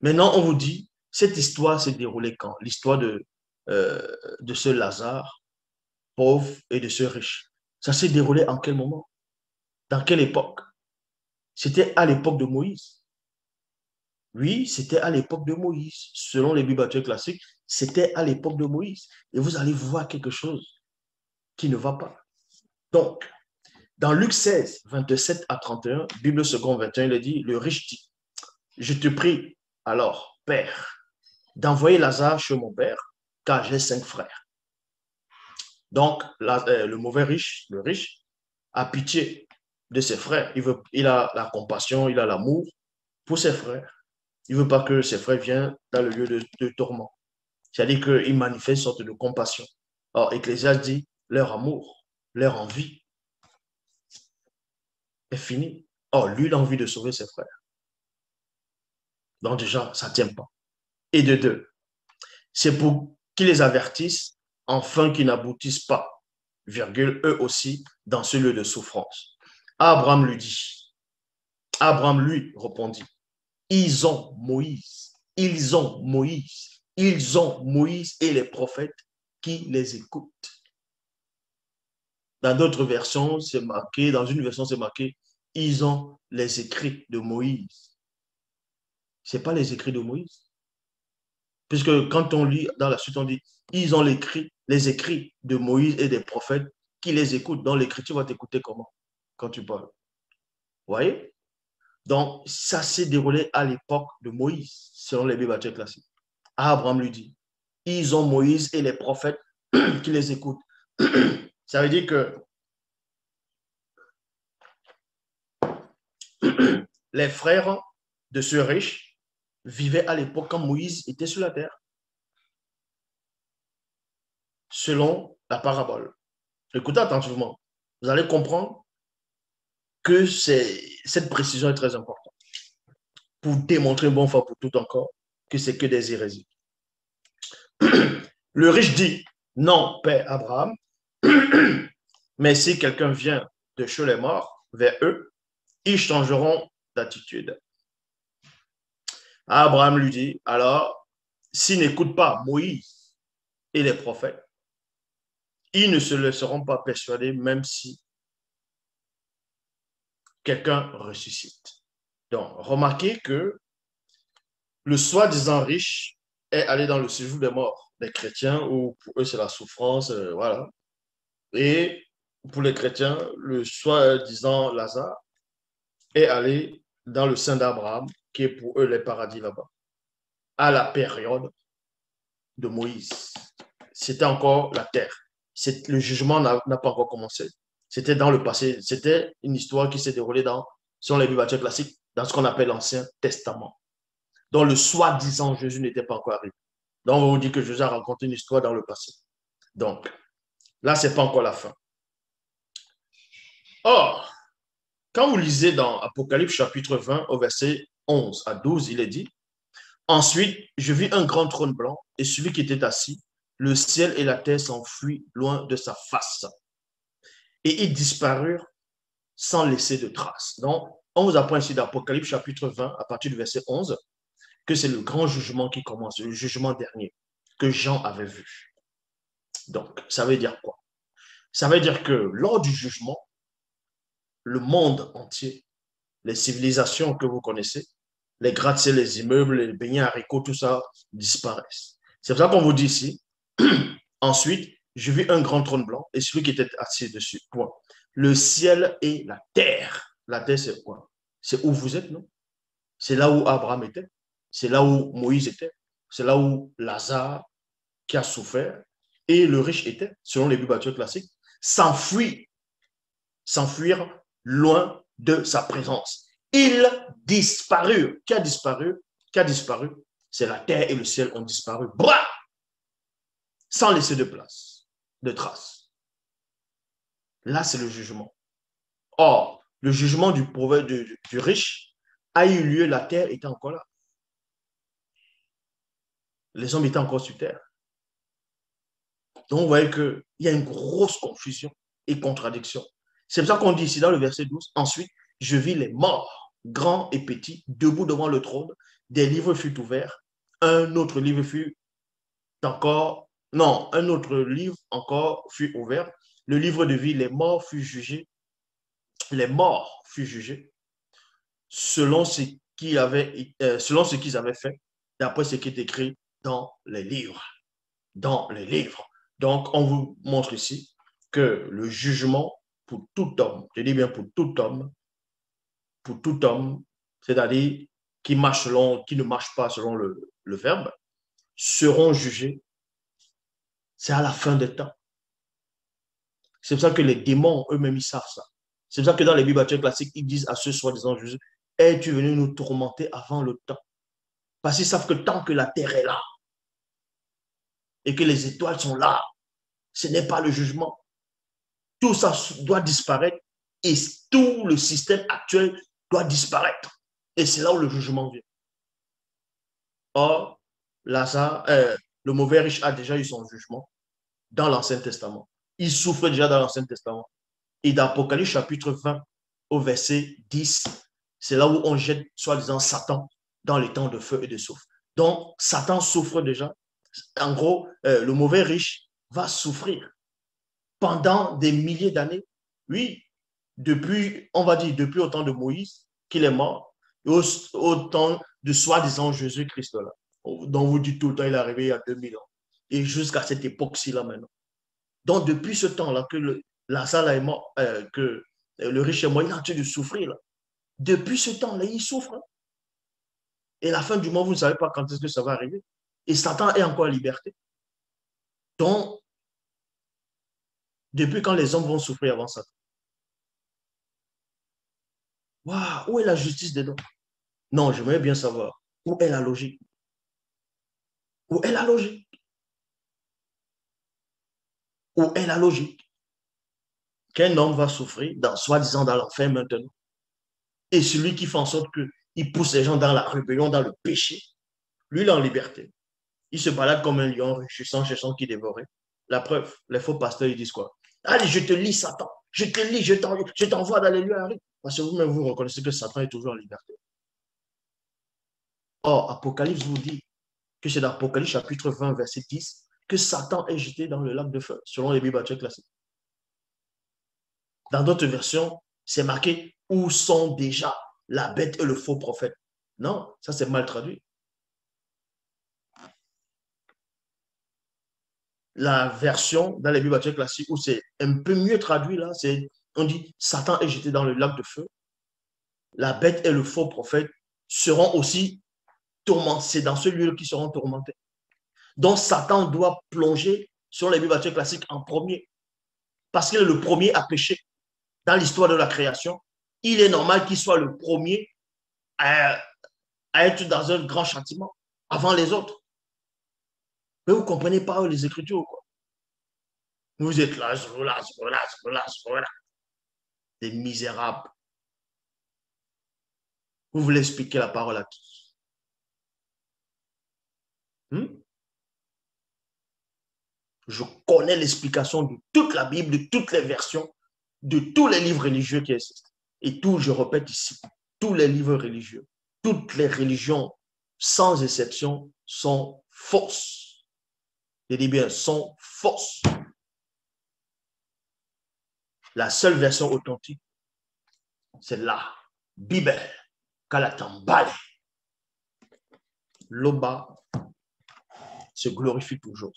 Maintenant, on vous dit, cette histoire s'est déroulée quand? L'histoire de ce Lazare, pauvre, et de ce riche. Ça s'est déroulé en quel moment? Dans quelle époque? C'était à l'époque de Moïse. Oui, c'était à l'époque de Moïse. Selon les Bibles classiques, c'était à l'époque de Moïse. Et vous allez voir quelque chose qui ne va pas. Donc, dans Luc 16, 27 à 31, Bible seconde 21, il est dit, le riche dit, je te prie alors, Père, d'envoyer Lazare chez mon père, car j'ai 5 frères. Donc, le mauvais riche, le riche, a pitié de ses frères. Il a la compassion, il a l'amour pour ses frères. Il ne veut pas que ses frères viennent dans le lieu de tourment. C'est-à-dire qu'il manifeste une sorte de compassion. Or, Ecclésiaste dit, leur amour, leur envie est fini. Or, lui, il a envie de sauver ses frères. Donc déjà, ça ne tient pas. Et de deux, c'est pour qu'ils les avertissent, afin qu'ils n'aboutissent pas, virgule, eux aussi, dans ce lieu de souffrance. Abraham lui répondit, ils ont Moïse, ils ont Moïse, ils ont Moïse et les prophètes qui les écoutent. Dans d'autres versions, c'est marqué, dans une version, c'est marqué, ils ont les écrits de Moïse. Ce n'est pas les écrits de Moïse. Puisque quand on lit dans la suite, on dit, ils ont les écrits de Moïse et des prophètes qui les écoutent. Donc l'écriture va t'écouter comment quand tu parles. Vous voyez? Donc ça s'est déroulé à l'époque de Moïse, selon les Bibles classiques. Abraham lui dit, ils ont Moïse et les prophètes qui les écoutent. Ça veut dire que les frères de ce riche vivaient à l'époque quand Moïse était sur la terre, selon la parabole. Écoutez attentivement. Vous allez comprendre que cette précision est très importante pour démontrer une bonne fois pour tout encore que c'est que des hérésies. Le riche dit, non, Père Abraham, mais si quelqu'un vient de chez les morts vers eux, ils changeront d'attitude. Abraham lui dit, alors, s'ils n'écoutent pas Moïse et les prophètes, ils ne se laisseront pas persuader même si quelqu'un ressuscite. Donc, remarquez que le soi-disant riche est allé dans le séjour des morts des chrétiens, où pour eux c'est la souffrance, voilà. Et pour les chrétiens, le soi-disant Lazare est allé dans le sein d'Abraham, qui est pour eux les paradis là-bas, à la période de Moïse. C'était encore la terre. Le jugement n'a pas encore commencé. C'était dans le passé. C'était une histoire qui s'est déroulée selon les Bibles classiques, dans ce qu'on appelle l'Ancien Testament, dont le soi-disant Jésus n'était pas encore arrivé. Donc, on vous dit que Jésus a raconté une histoire dans le passé. Donc, là, ce n'est pas encore la fin. Or, quand vous lisez dans Apocalypse chapitre 20, au verset 11 à 12, il est dit, ensuite, je vis un grand trône blanc et celui qui était assis, le ciel et la terre s'enfuient loin de sa face. Et ils disparurent sans laisser de traces. Donc, on vous apprend ici d'Apocalypse chapitre 20, à partir du verset 11, que c'est le grand jugement qui commence, le jugement dernier que Jean avait vu. Donc, ça veut dire quoi? Ça veut dire que lors du jugement, le monde entier, les civilisations que vous connaissez, les gratte-ciels, les immeubles, les beignets haricots, tout ça disparaissent. C'est pour ça qu'on vous dit ici. Ensuite, je vis un grand trône blanc et celui qui était assis dessus. Point. Le ciel et la terre. La terre, c'est quoi? C'est où vous êtes, non? C'est là où Abraham était. C'est là où Moïse était. C'est là où Lazare, qui a souffert, et le riche était, selon les Bibles classiques, s'enfuir loin de sa présence. Ils disparurent. Qui a disparu? Qui a disparu? C'est la terre et le ciel ont disparu. Bra! Sans laisser de place, de traces. Là, c'est le jugement. Or, le jugement du pauvre, du riche a eu lieu, la terre était encore là. Les hommes étaient encore sur terre. Donc, vous voyez qu'il y a une grosse confusion et contradiction. C'est pour ça qu'on dit ici dans le verset 12, ensuite, je vis les morts, grands et petits, debout devant le trône, des livres furent ouverts, un autre livre fut encore, non, un autre livre encore fut ouvert, le livre de vie, les morts furent jugés selon selon ce qu'ils avaient fait, d'après ce qui est écrit dans les livres. Dans les livres. Donc, on vous montre ici que le jugement pour tout homme, je dis bien pour tout homme, c'est-à-dire qui ne marche pas selon le verbe, seront jugés. C'est à la fin des temps. C'est pour ça que les démons eux-mêmes, ils savent ça. C'est pour ça que dans les Bibles classiques, ils disent à ceux soi-disant Jésus, es-tu venu nous tourmenter avant le temps? Parce qu'ils savent que tant que la terre est là et que les étoiles sont là, ce n'est pas le jugement. Tout ça doit disparaître et tout le système actuel doit disparaître. Et c'est là où le jugement vient. Or, Lazare, le mauvais riche a déjà eu son jugement dans l'Ancien Testament. Il souffre déjà dans l'Ancien Testament. Et dans Apocalypse chapitre 20 au verset 10, c'est là où on jette soi-disant Satan dans les temps de feu et de souffle. Donc, Satan souffre déjà. En gros, le mauvais riche va souffrir pendant des milliers d'années. Oui, depuis, on va dire, depuis au temps de Moïse, qu'il est mort, et au temps de soi-disant Jésus-Christ, là, dont vous dites tout le temps, il est arrivé il y a 2000 ans. Et jusqu'à cette époque-ci, là, maintenant. Donc, depuis ce temps-là, que Lazare est mort, que le riche est mort, il est en train de souffrir, là. Depuis ce temps-là, il souffre. Hein. Et la fin du monde, vous ne savez pas quand est-ce que ça va arriver. Et Satan est encore en liberté. Donc, depuis quand les hommes vont souffrir avant Satan? Waouh, où est la justice dedans? Non, j'aimerais bien savoir. Où est la logique? Où est la logique? Où est la logique? Qu'un homme va souffrir, soi-disant dans l'enfer maintenant. Et celui qui fait en sorte qu'il pousse les gens dans la rébellion, dans le péché, lui, il est en liberté. Il se balade comme un lion, cherchant qui dévorait. La preuve, les faux pasteurs, ils disent quoi? Allez, je te lis, Satan. Je te lis, je t'envoie dans les lieux arides. Parce que vous-même, vous reconnaissez que Satan est toujours en liberté. Or, Apocalypse vous dit que c'est dans Apocalypse chapitre 20, verset 10, que Satan est jeté dans le lac de feu, selon les Bibles classiques. Dans d'autres versions, c'est marqué où sont déjà la bête et le faux prophète. Non, ça c'est mal traduit. La version dans les Bibles classiques où c'est un peu mieux traduit, là, on dit Satan est jeté dans le lac de feu. La bête et le faux prophète seront aussi tourmentés. C'est dans ce lieu qui seront tourmentés. Donc Satan doit plonger sur les Bibles classiques en premier. Parce qu'il est le premier à pécher dans l'histoire de la création. Il est normal qu'il soit le premier à être dans un grand châtiment avant les autres. Mais vous ne comprenez pas les Écritures, quoi. Vous êtes là, des misérables. Vous voulez expliquer la parole à qui? Je connais l'explication de toute la Bible, de toutes les versions, de tous les livres religieux qui existent. Et tout, je répète ici, tous les livres religieux, toutes les religions, sans exception, sont fausses. Je dis bien, sont fausses. La seule version authentique, c'est la Bible. Kalatambale. L'Oba se glorifie toujours.